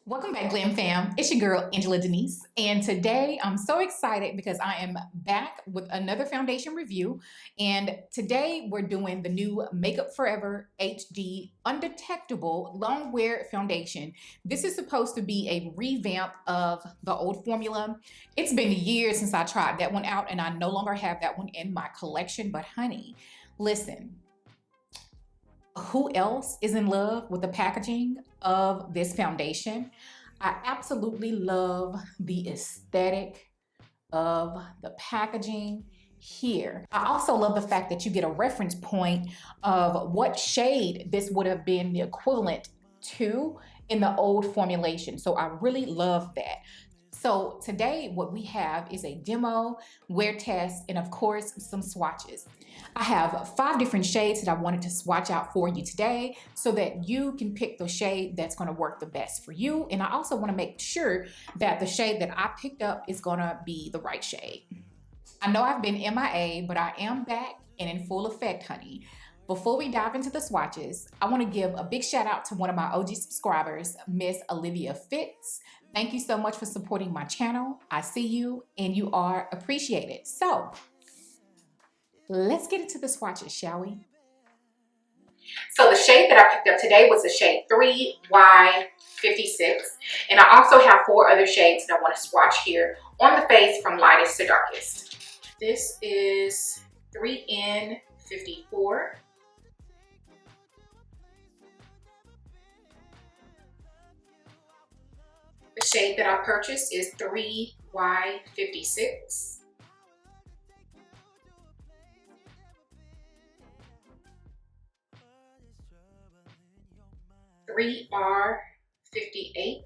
Welcome back, GlamFam. It's your girl, Angela Denise. And today I'm so excited because I am back with another foundation review. And today we're doing the new Makeup Forever HD Undetectable Longwear Foundation. This is supposed to be a revamp of the old formula. It's been years since I tried that one out and I no longer have that one in my collection. But honey, listen. Who else is in love with the packaging of this foundation? I absolutely love the aesthetic of the packaging here. I also love the fact that you get a reference point of what shade this would have been the equivalent to in the old formulation. So I really love that. So today what we have is a demo, wear test, and of course some swatches. I have 5 different shades that I wanted to swatch out for you today so that you can pick the shade that's going to work the best for you. And I also want to make sure that the shade that I picked up is going to be the right shade. I know I've been MIA, but I am back and in full effect, honey. Before we dive into the swatches, I want to give a big shout out to one of my OG subscribers, Miss Olivia Fitz. Thank you so much for supporting my channel. I see you and you are appreciated. So let's get into the swatches, shall we? So the shade that I picked up today was the shade 3Y56. And I also have 4 other shades that I want to swatch here on the face from lightest to darkest. This is 3N54. The shade that I purchased is 3Y56. R58.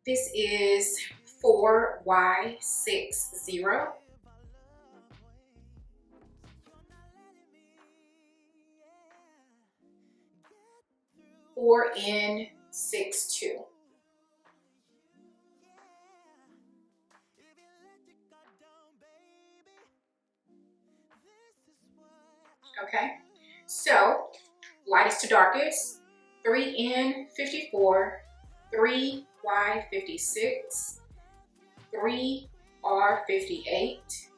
This is 4Y60. 4N62. Okay, so lightest to darkest, 3N54, 3Y56, 3R58,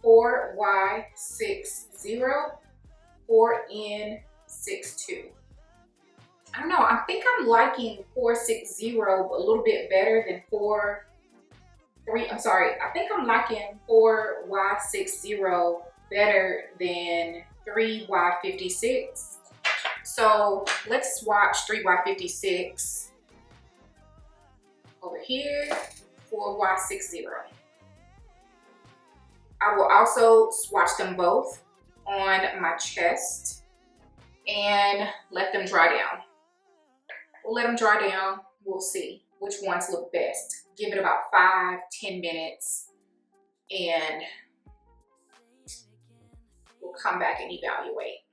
4Y60, 4N62. I don't know, I think I'm liking 460 a little bit better than I think I'm liking 4Y60 better than 3Y56. So let's swatch 3Y56 over here, 4Y60. I will also swatch them both on my chest and let them dry down. We'll let them dry down. We'll see which ones look best. Give it about 5-10 minutes and we'll come back and evaluate.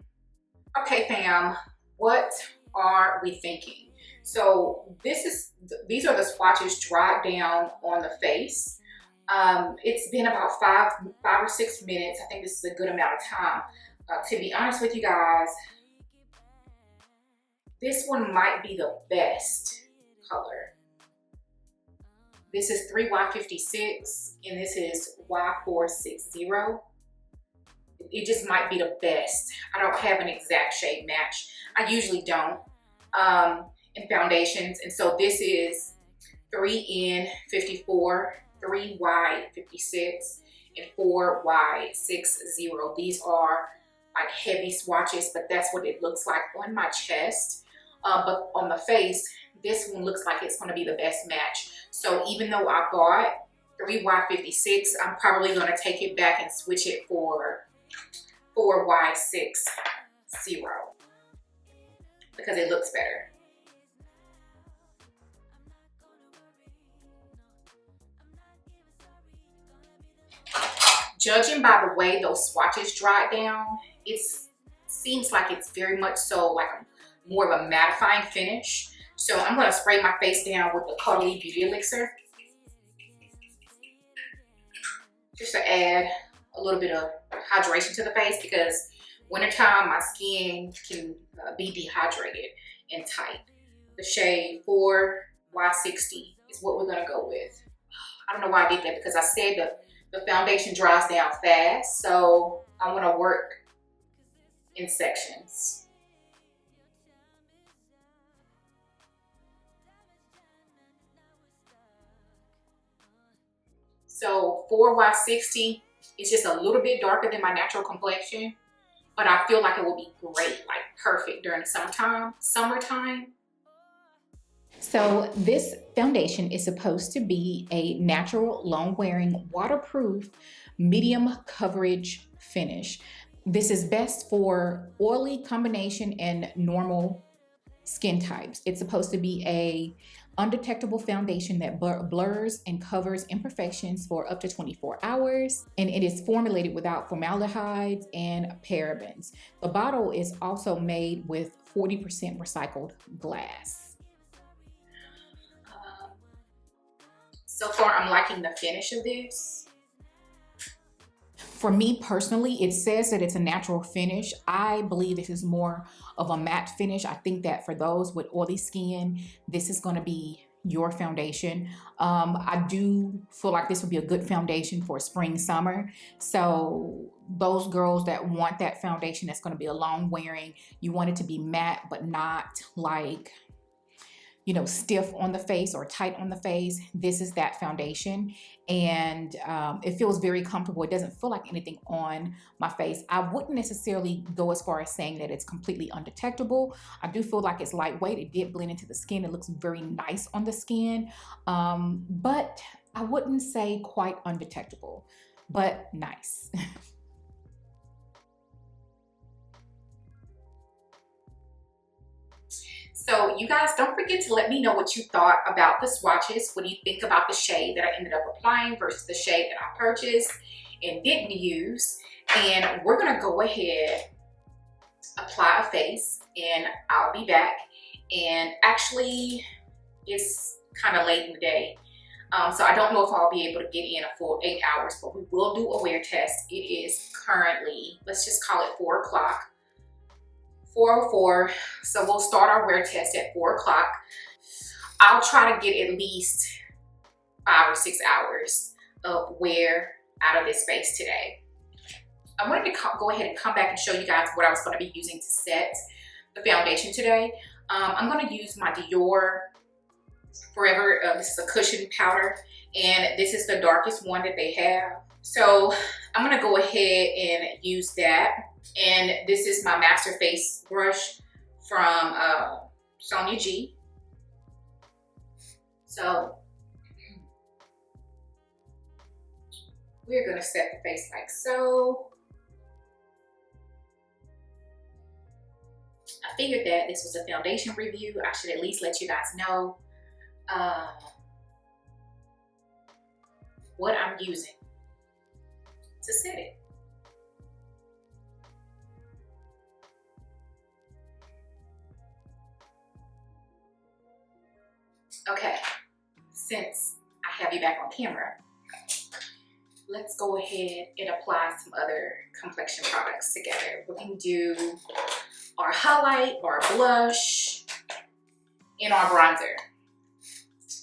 Okay, fam, what are we thinking? So these are the swatches dried down on the face. It's been about 5 or 6 minutes. I think this is a good amount of time. To be honest with you guys, this one might be the best color. This is 3Y56 and this is Y460. It just might be the best. I don't have an exact shade match. I usually don't in foundations. And so this is 3N54, 3Y56, and 4Y60. These are like heavy swatches, but that's what it looks like on my chest. But on the face, this one looks like it's going to be the best match. So even though I bought 3Y56, I'm probably going to take it back and switch it for 4Y60 because it looks better. Judging by the way those swatches dried down, it seems like it's very much so like more of a mattifying finish. So I'm going to spray my face down with the Cuddly Beauty Elixir just to add a little bit of hydration to the face, because wintertime my skin can be dehydrated and tight. The shade 4Y60 is what we're gonna go with. I don't know why I did that, because I said the foundation dries down fast, so I want to work in sections. So 4Y60 is just a little bit darker than my natural complexion, but I feel like it will be great, like perfect during the summertime. So this foundation is supposed to be a natural, long-wearing, waterproof, medium coverage finish. This is best for oily, combination, and normal skin types. It's supposed to be a undetectable foundation that blurs and covers imperfections for up to 24 hours. And it is formulated without formaldehydes and parabens. The bottle is also made with 40% recycled glass. So far, I'm liking the finish of this. For me personally, it says that it's a natural finish. I believe this is more of a matte finish. I think that for those with oily skin, this is going to be your foundation. I do feel like this would be a good foundation for spring, summer. So those girls that want that foundation that's going to be a long wearing, you want it to be matte, but not like, you know, stiff on the face or tight on the face. This is that foundation, and it feels very comfortable. It doesn't feel like anything on my face. I wouldn't necessarily go as far as saying that it's completely undetectable. I do feel like it's lightweight. It did blend into the skin. It looks very nice on the skin, but I wouldn't say quite undetectable, but nice. So you guys, don't forget to let me know what you thought about the swatches. What do you think about the shade that I ended up applying versus the shade that I purchased and didn't use? And we're gonna go ahead, apply a face, and I'll be back. And actually, it's kind of late in the day. So I don't know if I'll be able to get in a full 8 hours, but we will do a wear test. It is currently, let's just call it 4 o'clock. 4:04, so we'll start our wear test at 4 o'clock. I'll try to get at least 5 or 6 hours of wear out of this face today. I wanted to go ahead and come back and show you guys what I was going to be using to set the foundation today. I'm going to use my Dior Forever, this is a cushion powder, and this is the darkest one that they have. So I'm going to go ahead and use that. And this is my master face brush from Sonia G. So we're going to set the face like so. I figured that this was a foundation review. I should at least let you guys know what I'm using to set it. Okay, since I have you back on camera, let's go ahead and apply some other complexion products together. We can do our highlight, our blush, and our bronzer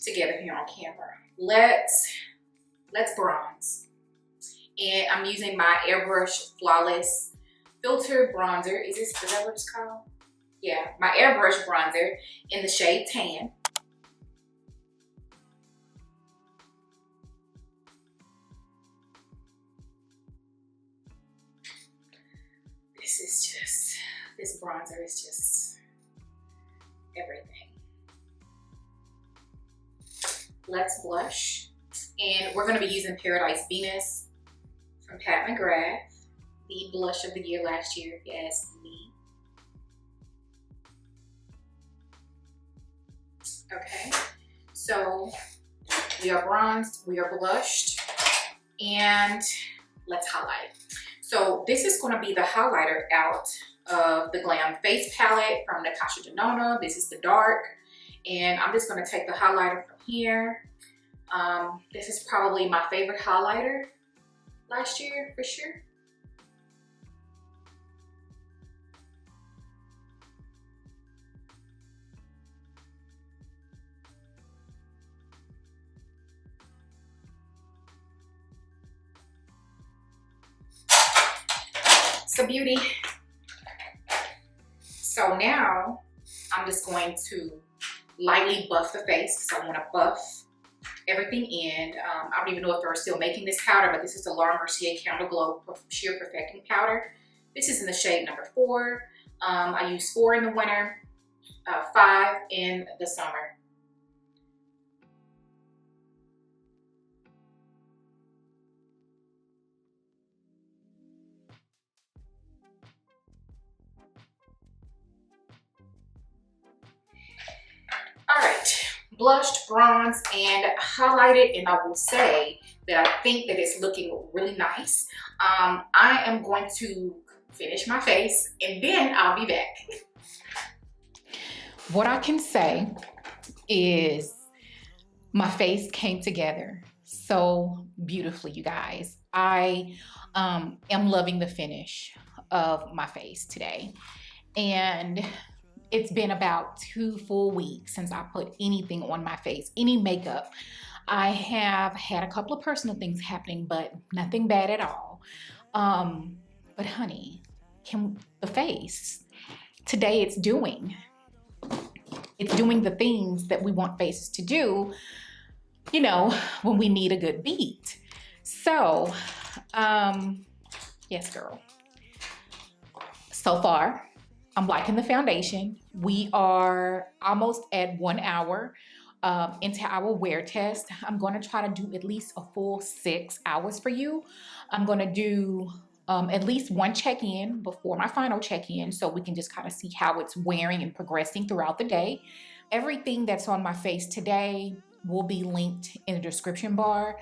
together here on camera. Let's bronze. And I'm using my Airbrush Flawless Filt'r bronzer. Is that what it's called? Yeah, my Airbrush bronzer in the shade Tan. This bronzer is just everything. Let's blush. And we're gonna be using Paradise Venus from Pat McGrath, the blush of the year last year, if you ask me. Okay, so we are bronzed, we are blushed, and let's highlight. So this is going to be the highlighter out of the Glam Face Palette from Natasha Denona. This is the dark, and I'm just going to take the highlighter from here. This is probably my favorite highlighter last year for sure. It's a beauty. So now I'm just going to lightly buff the face. So I want to buff everything in. I don't even know if they're still making this powder, but this is the Laura Mercier Candle Glow Sheer Perfecting Powder. This is in the shade number 4. I use 4 in the winter, 5 in the summer. All right, blushed, bronzed, and highlighted, and I will say that I think that it's looking really nice. I am going to finish my face and then I'll be back. What I can say is my face came together so beautifully, you guys. I am loving the finish of my face today. And it's been about 2 full weeks since I put anything on my face, any makeup. I have had a couple of personal things happening, but nothing bad at all. But honey, the face, today it's doing the things that we want faces to do, you know, when we need a good beat. So, yes, girl. So far, I'm liking the foundation. We are almost at 1 hour into our wear test. I'm going to try to do at least a full 6 hours for you. I'm going to do at least one check-in before my final check-in so we can just kind of see how it's wearing and progressing throughout the day. Everything that's on my face today will be linked in the description bar.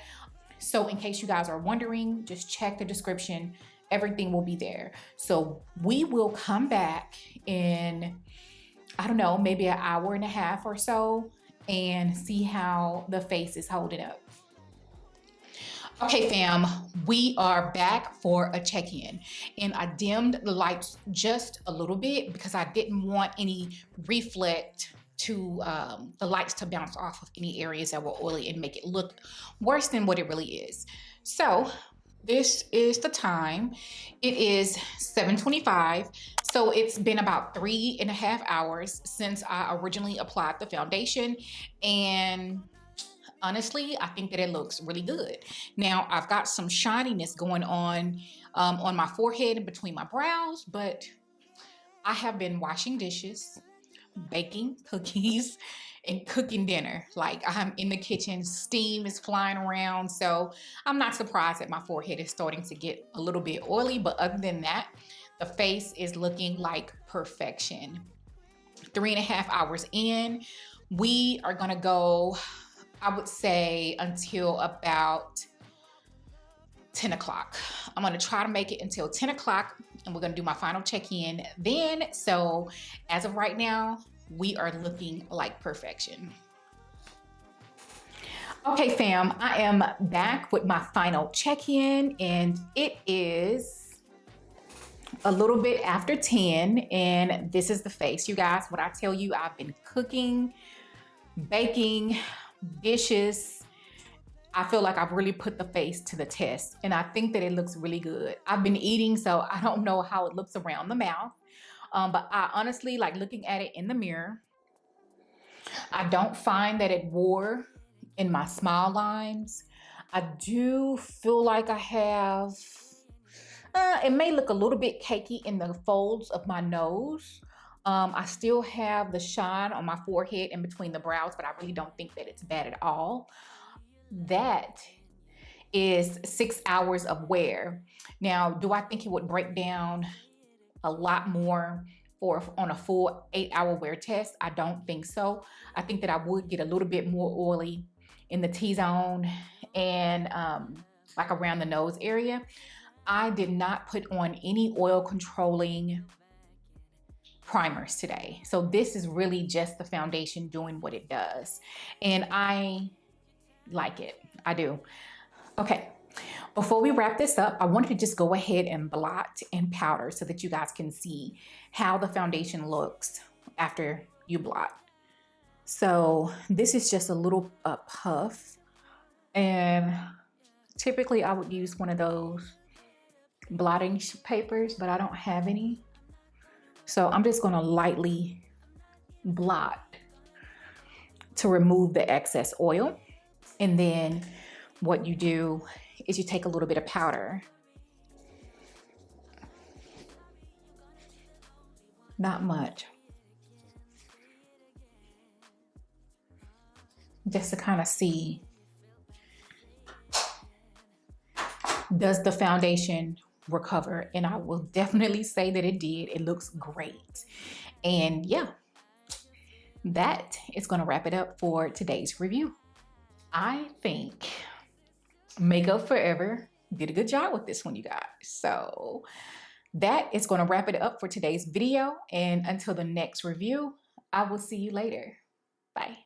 So in case you guys are wondering, just check the description. Everything will be there. So we will come back in, I don't know, maybe an hour and a half or so and see how the face is holding up. Okay, fam, we are back for a check-in, and I dimmed the lights just a little bit because I didn't want any reflect to the lights to bounce off of any areas that were oily and make it look worse than what it really is. So this is the time. It is 7:25. So it's been about 3.5 hours since I originally applied the foundation, and honestly, I think that it looks really good. Now, I've got some shininess going on my forehead and between my brows, but I have been washing dishes, baking cookies, and cooking dinner. Like, I'm in the kitchen, steam is flying around, so I'm not surprised that my forehead is starting to get a little bit oily, but other than that, the face is looking like perfection. 3.5 hours in, we are gonna go, I would say, until about 10 o'clock. I'm gonna try to make it until 10 o'clock, and we're gonna do my final check-in then. So as of right now, we are looking like perfection. Okay, fam, I am back with my final check-in, and it is a little bit after 10, and this is the face, you guys. What I tell you, I've been cooking, baking, dishes. I feel like I've really put the face to the test, and I think that it looks really good. I've been eating, so I don't know how it looks around the mouth, but I honestly like looking at it in the mirror. I don't find that it wore in my smile lines. I do feel like I have, it may look a little bit cakey in the folds of my nose. I still have the shine on my forehead and between the brows, but I really don't think that it's bad at all. That is 6 hours of wear. Now, do I think it would break down a lot more on a full 8-hour wear test? I don't think so. I think that I would get a little bit more oily in the T-zone and like around the nose area. I did not put on any oil controlling primers today. So this is really just the foundation doing what it does. And I like it. I do. Okay, Before we wrap this up, I wanted to just go ahead and blot and powder so that you guys can see how the foundation looks after you blot. So this is just a little puff, and typically I would use one of those blotting papers, but I don't have any. So I'm just going to lightly blot to remove the excess oil. And then what you do is you take a little bit of powder. Not much. Just to kind of see, does the foundation recover? And I will definitely say that it did. It looks great. And yeah, that is going to wrap it up for today's review. I think Makeup Forever did a good job with this one, you guys. So that is going to wrap it up for today's video. And until the next review, I will see you later. Bye.